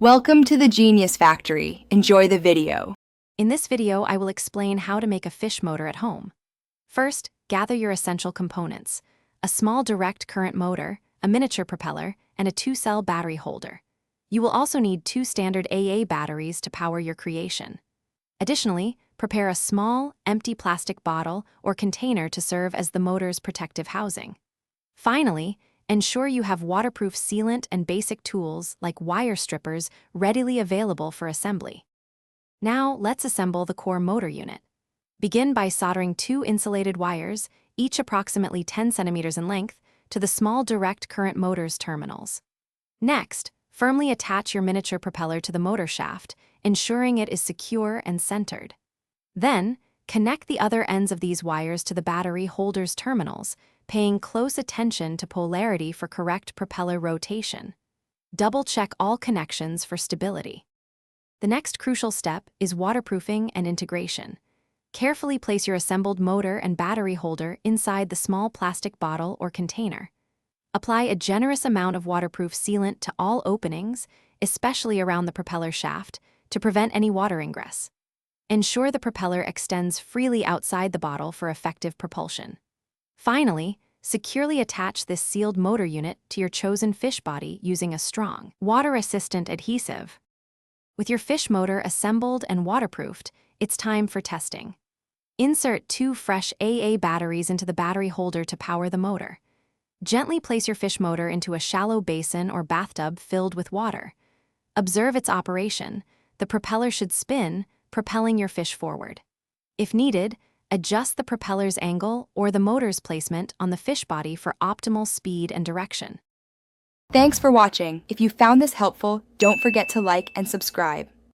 Welcome to the Genius Factory. Enjoy the video. In this video, I will explain how to make a fish motor at home. First, gather your essential components: a small direct current motor, a miniature propeller, and a 2-cell battery holder. You will also need 2 standard AA batteries to power your creation. Additionally, prepare a small, empty plastic bottle or container to serve as the motor's protective housing. Finally, ensure you have waterproof sealant and basic tools like wire strippers readily available for assembly. Now, let's assemble the core motor unit. Begin by soldering 2 insulated wires, each approximately 10 centimeters in length, to the small direct current motor's terminals. Next, firmly attach your miniature propeller to the motor shaft, ensuring it is secure and centered. Then, connect the other ends of these wires to the battery holder's terminals, paying close attention to polarity for correct propeller rotation. Double-check all connections for stability. The next crucial step is waterproofing and integration. Carefully place your assembled motor and battery holder inside the small plastic bottle or container. Apply a generous amount of waterproof sealant to all openings, especially around the propeller shaft, to prevent any water ingress. Ensure the propeller extends freely outside the bottle for effective propulsion. Finally, securely attach this sealed motor unit to your chosen fish body using a strong, water-resistant adhesive. With your fish motor assembled and waterproofed, it's time for testing. Insert 2 fresh AA batteries into the battery holder to power the motor. Gently place your fish motor into a shallow basin or bathtub filled with water. Observe its operation. The propeller should spin, propelling your fish forward. If needed, adjust the propeller's angle or the motor's placement on the fish body for optimal speed and direction. Thanks for watching. If you found this helpful, don't forget to like and subscribe.